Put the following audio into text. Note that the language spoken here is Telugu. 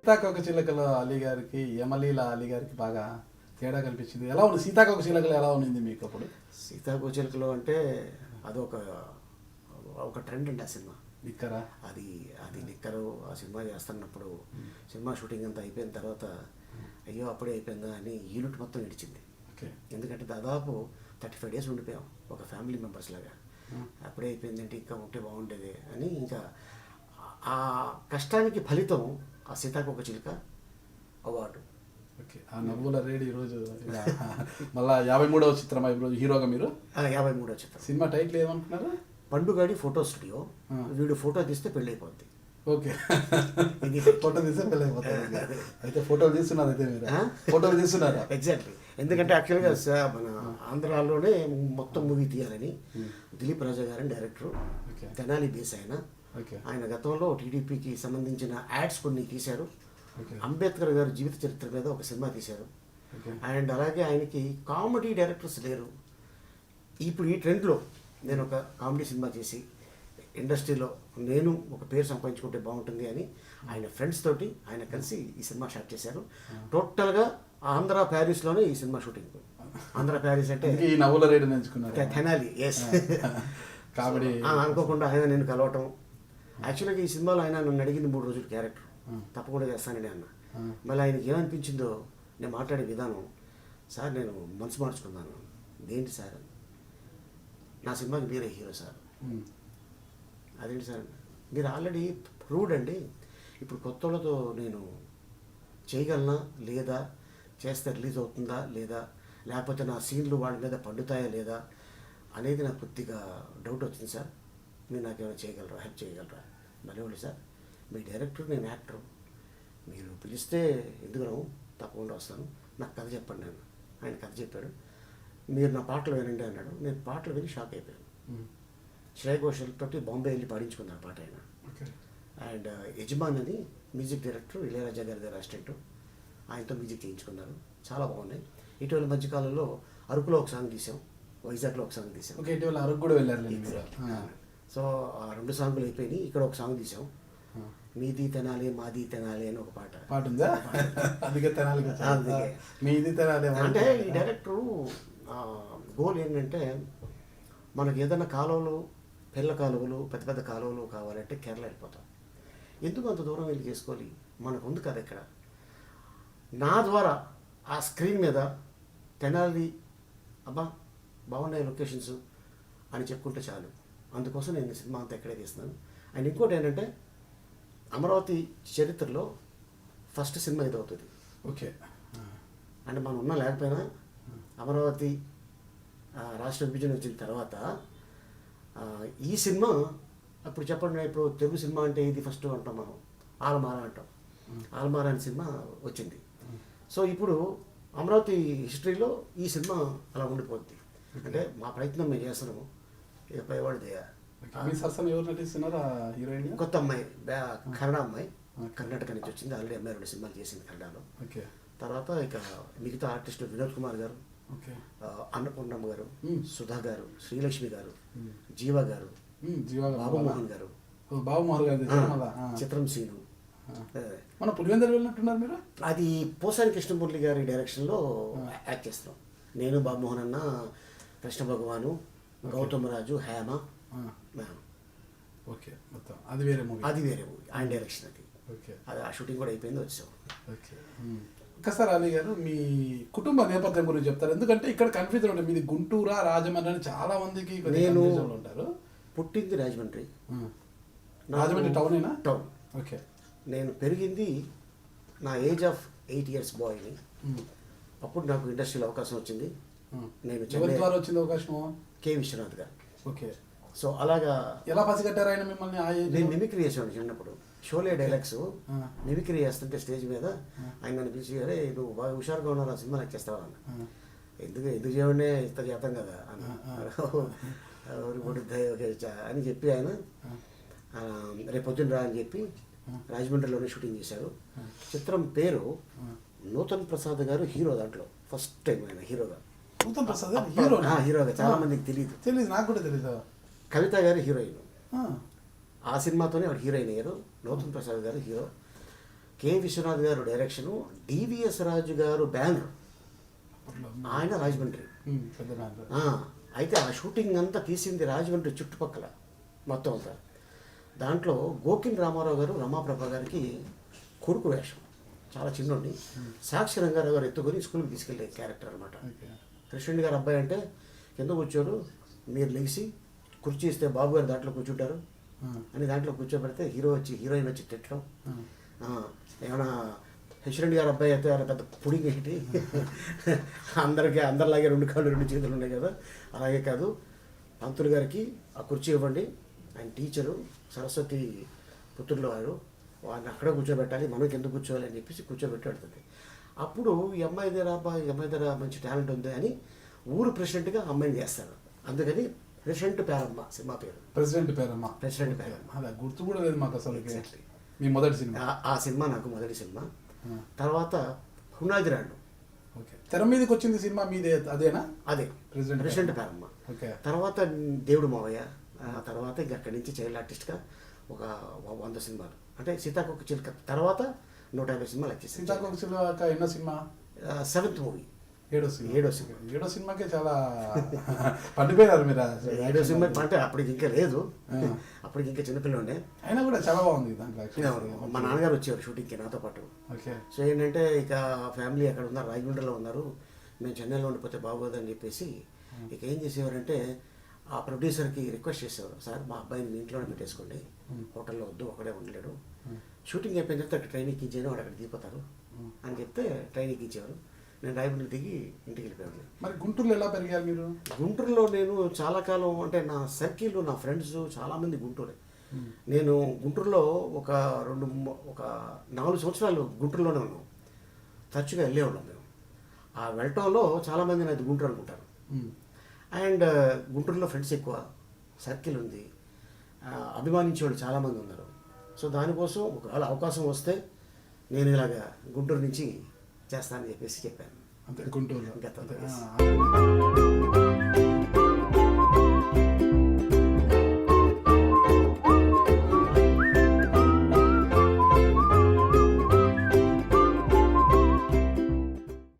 సీతాకోక చిలకల అలీ గారికి యమలీల అలీ గారికి బాగా తేడా కనిపించింది. ఎలా ఉంది సీతాకోక చిలకలు, ఎలా ఉంది మీకు అప్పుడు? సీతాకోక చిలుకలు అంటే అదొక ఒక ట్రెండ్ అండి ఆ సినిమా. నిక్కరా అది అది నిక్కరు ఆ సినిమా చేస్తున్నప్పుడు సినిమా షూటింగ్ అంతా అయిపోయిన తర్వాత అయ్యో అప్పుడే అయిపోయిందా అని యూనిట్ మొత్తం ఇడిచింది. ఓకే. ఎందుకంటే దాదాపు 35 days ఉండిపోయాం ఒక ఫ్యామిలీ మెంబర్స్ లాగా. అప్పుడే అయిపోయిందంటే ఇంకా ఉంటే బాగుండేది అని ఇంకా ఆ కష్టానికి ఫలితం ఆ సీతాకోక చిలుక అవార్డు. ఓకే. ఆ నవ్వుల రేడి ఈరోజు ఇలా మళ్ళా 53వ చిత్రం ఈరోజు హీరోగా మీరు. 53వ చిత్రం. సినిమా టైటిల్ ఏమనుకున్నారు? పండుగాడి ఫోటో స్టూడియో. వీడు ఫోటో తీస్తే పెళ్ళి అయిపోద్ది. ఓకే. ఇది ఫోటో తీస్తే పెళ్ళి అయిపోతుంది. అయితే ఫోటోలు తీస్తున్నారు, అయితే మీరు ఫోటోలు తీస్తున్నారా? ఎగ్జాక్ట్లీ. ఎందుకంటే యాక్చువల్గా మన ఆంధ్రాలోనే మొత్తం మూవీ తీయాలని దిలీప్ రాజా గారని డైరెక్టర్, తెనాలి బేస్ ఆయన గతంలో టీడీపీకి సంబంధించిన యాడ్స్ కొన్ని తీశారు. అంబేద్కర్ గారు జీవిత చరిత్ర మీద ఒక సినిమా తీశారు. అండ్ అలాగే ఆయనకి కామెడీ డైరెక్టర్స్ లేరు. ఇప్పుడు ఈ ట్రెండ్లో నేను ఒక కామెడీ సినిమా చేసి ఇండస్ట్రీలో నేను ఒక పేరు సంపాదించుకుంటే బాగుంటుంది అని ఆయన ఫ్రెండ్స్ తోటి ఆయన కలిసి ఈ సినిమా స్టార్ట్ చేశారు. టోటల్గా ఆంధ్ర ప్యారిస్లోనే ఈ సినిమా షూటింగ్. ఆంధ్ర ప్యారిస్ అంటే ఈ నవ్వుల రేడు ఎంచుకున్నారు. తెనాలి. ఎస్. కామెడీ అనుకోకుండా ఆయన నేను కలవటం. యాక్చువల్గా ఈ సినిమాలో ఆయన నన్ను అడిగింది 3 రోజులు క్యారెక్టర్ తప్పకుండా చేస్తానండి అన్న. మళ్ళీ ఆయనకి ఏమనిపించిందో నేను మాట్లాడే విధానం, సార్ నేను మనసు మార్చుకున్నాను. ఏంటి సార్, నా సినిమాకి మీరే హీరో సార్. అదేంటి సార్, మీరు ఆల్రెడీ ప్రూవ్డ్ అండి. ఇప్పుడు కొత్త వాళ్ళతో నేను చేయగలనా లేదా, చేస్తే రిలీజ్ అవుతుందా లేదా, లేకపోతే నా సీన్లు వాళ్ళ మీద పండుతాయా లేదా అనేది నాకు కొద్దిగా డౌట్ వచ్చింది సార్. మీరు నాకు ఏమైనా చేయగలరా, హెల్ప్ చేయగలరా? మళ్ళీ సార్, మీ డైరెక్టర్, నేను యాక్టర్, మీరు పిలిస్తే ఎందుకు రావు, తప్పకుండా వస్తాను, నాకు కథ చెప్పండి. నేను ఆయన కథ చెప్పాడు. మీరు నా పాటలు వినండి అన్నాడు. నేను పాటలు విని షాక్ అయిపోయాను. శ్రేయ ఘోషల్ తోటి బాంబే వెళ్ళి పాడించుకున్నాను పాట ఆయన. అండ్ యజమాన్ అని మ్యూజిక్ డైరెక్టర్, ఇళయరాజా గారి దగ్గర అసిస్టెంట్, ఆయనతో మ్యూజిక్ చేయించుకున్నారు. చాలా బాగున్నాయి. ఇటీవల మధ్యకాలంలో అరకులో ఒక సాంగ్ తీసాం, వైజాగ్లో ఒక సాంగ్ తీసాం. ఇటీవల అరకు కూడా వెళ్ళారు. సో ఆ 2 సాంగులు అయిపోయినాయి. ఇక్కడ ఒక సాంగ్ తీసాం, మీది తెనాలి మాది తెనాలి అని ఒక పాట ఉందా? అందుకే తెనాలి. మీది తెనాలి అంటే ఈ డైరెక్టరు గోల్ ఏంటంటే, మనకి ఏదైనా కాలువలు, పిల్ల కాలువలు, పెద్ద పెద్ద కాలువలు కావాలంటే కేరళ వెళ్ళిపోతాం. ఎందుకు అంత దూరం వెళ్ళి చేసుకోవాలి, మనకు ఉంది కదా ఇక్కడ. నా ద్వారా ఆ స్క్రీన్ మీద తెనాలి అబ్బా బాగున్నాయి లొకేషన్స్ అని చెప్పుకుంటే చాలు. అందుకోసం నేను సినిమా అంతా ఎక్కడే తీస్తున్నాను. అండ్ ఇంకోటి ఏంటంటే, అమరావతి చరిత్రలో ఫస్ట్ సినిమా ఇది అవుతుంది. ఓకే. అంటే మనం ఉన్నా లేకపోయినా అమరావతి రాష్ట్ర విభజన వచ్చిన తర్వాత ఈ సినిమా, అప్పుడు చెప్పండి, ఇప్పుడు తెలుగు సినిమా అంటే ఇది ఫస్ట్ అంటాం మనం, ఆలమార అంటాం. ఆలమార అనే సినిమా వచ్చింది. సో ఇప్పుడు అమరావతి హిస్టరీలో ఈ సినిమా అలా ఉండిపోద్ది. అంటే మా ప్రయత్నం మేము చేస్తున్నాము. ఇక పైవాడిది ఎవరు నటిస్తున్నారా హీరోయిన్? కొత్త అమ్మాయి, కన్నడ అమ్మాయి, కర్ణాటక నుంచి వచ్చింది. ఆల్రెడీ అమ్మాయి 2 సినిమాలు చేసింది కన్నడలో. తర్వాత ఇక మిగతా ఆర్టిస్టులు వినోద్ కుమార్ గారు, అన్నపూర్ణమ్మ గారు, సుధా గారు, శ్రీలక్ష్మి గారు, జీవా గారు, బాబుమోహన్ గారు, చిత్రం సీను. మన పులివెందులు వెళ్ళినట్టున్నారు మీరు. అది పోసాని కృష్ణమురళి గారి డైరెక్షన్లో యాక్ట్ చేస్తాం. నేను, బాబుమోహన్ అన్న, కృష్ణ భగవాను, గౌతమ్ రాజు, హేమ. ఓకే. మొత్తం అది వేరే మూవీ. ఆయన డైరెక్షన్ అది. అది ఆ షూటింగ్ కూడా అయిపోయింది, వచ్చాం. ఓకే. ఒకసారి అలీ గారు మీ కుటుంబ నేపథ్యం గురించి చెప్తారు. ఎందుకంటే ఇక్కడ కన్ఫ్యూజన్ ఉంటుంది, మీది గుంటూరా రాజమండ్రి అని చాలా మందికి నేను ఉంటారు. పుట్టింది రాజమండ్రి. రాజమండ్రి టౌనేనా? టౌన్. ఓకే. నేను పెరిగింది నా ఏజ్ ఆఫ్ 8 years బాయ్ని. అప్పుడు నాకు ఇండస్ట్రీలో అవకాశం వచ్చింది. నేను ద్వారా వచ్చింది అవకాశం కె విశ్వనాథ్ గారు. ఓకే. సో అలాగా ఎలా పసిగట్టారు ఆయన మిమ్మల్ని? నేను మిమిక్రీ చేసాను చిన్నప్పుడు. షోలే డైలాగ్స్ మిమిక్రీ చేస్తుంటే స్టేజ్ మీద ఆయన నన్ను పిలిచి, అరే నువ్వు బాగా హుషారుగా ఉన్నావు, ఆ సినిమా నాకు చేస్తావా అన్న. ఎందుకు చేయడే ఇంత చేస్తాం కదా అన్న. అని చెప్పి ఆయన రేపు పొద్దున్న రా అని చెప్పి రాజమండ్రిలోనే షూటింగ్ చేశారు. చిత్రం పేరు నూతన్ ప్రసాద్ గారు హీరో. దాంట్లో ఫస్ట్ టైం ఆయన హీరోగా. నూతన్ ప్రసాద్ హీరోగా చాలా మందికి తెలియదు, నాకు కూడా తెలియదు. కవిత గారు హీరోయిన్. ఆ సినిమాతోనే ఆవిడ హీరోయిన్ అయ్యారు. నూతన్ ప్రసాద్ గారు హీరో. కె విశ్వనాథ్ గారు డైరెక్షను, డివిఎస్ రాజు గారు బ్యానర్, ఆయన రాజమండ్రి. పెద్ద బ్యానర్. అయితే ఆ షూటింగ్ అంతా తీసింది రాజమండ్రి చుట్టుపక్కల మొత్తం అంతా. దాంట్లో గోకిన్ రామారావు గారు రమాప్రభ గారికి కొడుకు వేషం, చాలా చిన్నోడిని. సాక్షి రంగారావు గారు ఎత్తుకొని స్కూల్కి తీసుకెళ్ళే క్యారెక్టర్ అనమాట. కృష్ణుడి గారు అబ్బాయి అంటే కింద కూర్చోరు, మీరు లెగిసి కుర్చీ ఇస్తే బాబు గారు దాంట్లో కూర్చుంటారు అని దాంట్లో కూర్చోబెడితే హీరోయిన్ వచ్చి తిట్టడం. ఏమైనా హెచ్రెడ్డి గారు అబ్బాయి అయితే ఆయన పెద్ద పుడింగ్ ఏంటి, అందరిలాగే 2 కాళ్ళు 2 చేతులు ఉన్నాయి కదా, అలాగే కాదు, పంతులు గారికి ఆ కుర్చీ ఇవ్వండి, ఆయన టీచరు, సరస్వతి పుత్రులు వారు, వారిని అక్కడే కూర్చోబెట్టాలి, మనకి ఎందుకు కూర్చోవాలి అని చెప్పేసి కూర్చోబెట్టి. అప్పుడు ఈ అమ్మాయి దగ్గర మంచి టాలెంట్ ఉంది అని ఊరు ప్రెసిడెంట్గా అమ్మాయిని చేస్తారు. అందుకని ప్రెసిడెంట్ పేరమ్మ సినిమా పేరు. ప్రెసిడెంట్ పేరమ్మ. అలా గుర్తు కూడా లేదు మాకు అసలు. మీ మొదటి సినిమా? ఆ సినిమా నాకు మొదటి సినిమా. తర్వాత హునాది రాండు. ఓకే. తెర మీదకి వచ్చింది సినిమా మీదే, అదేనా? అదే ప్రెసిడెంట్ పేరమ్మ. ఓకే. తర్వాత దేవుడు మావయ్య. తర్వాత ఇంక అక్కడి నుంచి చైల్డ్ ఆర్టిస్ట్గా ఒక 100 సినిమాలు, అంటే సీతాకోక చిలుక తర్వాత 150 సినిమాలు వచ్చేసి. సీతాకోక చిలుక ఎన్నో సినిమా? 7th movie. 7వ సినిమా. 7వ సినిమాకే చాలా పండిపోయినారు మీరు. 7వ సినిమా అంటే అప్పటికి ఇంకా లేదు, అప్పటికి ఇంకా చిన్నపిల్లండే, అయినా కూడా చాలా బాగుంది దాంట్లో. మా నాన్నగారు వచ్చేవారు షూటింగ్కి నాతో పాటు. ఓకే. సో ఏంటంటే ఇక ఫ్యామిలీ అక్కడ ఉన్నారు, రాజమండ్రిలో ఉన్నారు, మేము చెన్నైలో ఉండిపోతే బాగోదని చెప్పేసి ఇక ఏం చేసేవారంటే ఆ ప్రొడ్యూసర్కి రిక్వెస్ట్ చేసేవారు, సార్ మా అబ్బాయిని మీ ఇంట్లోనే పెట్టేసుకోండి, హోటల్లో వద్దు, ఒకడే ఉండలేడు, షూటింగ్ అయిపోయిన తర్వాత అక్కడ ట్రైన్ ఎక్కించాను, వాడు అక్కడ దిగిపోతారు అని చెప్తే ట్రైన్ ఎక్కించేవారు. నేను రాయమండ్రి దిగి ఇంటికి వెళ్ళిపోయాను. మరి గుంటూరులో ఎలా పెరిగారు మీరు? గుంటూరులో నేను చాలా కాలం, అంటే నా సర్కిల్లో నా ఫ్రెండ్స్ చాలామంది గుంటూరే. నేను గుంటూరులో ఒక 4 సంవత్సరాలు గుంటూరులోనే ఉన్నాం, తరచుగా వెళ్ళేవాళ్ళం మేము. ఆ వెళ్ళటంలో చాలామంది నాది గుంటూరు అనుకుంటారు. అండ్ గుంటూరులో ఫ్రెండ్స్ ఎక్కువ, సర్కిల్ ఉంది, అభిమానించే వాళ్ళు చాలామంది ఉన్నారు. సో దానికోసం ఒకవేళ అవకాశం వస్తే నేను ఇలాగా గుంటూరు నుంచి చేస్తానని చెప్పేసి చెప్పాను. అంతే గుంటూరు గతంలో.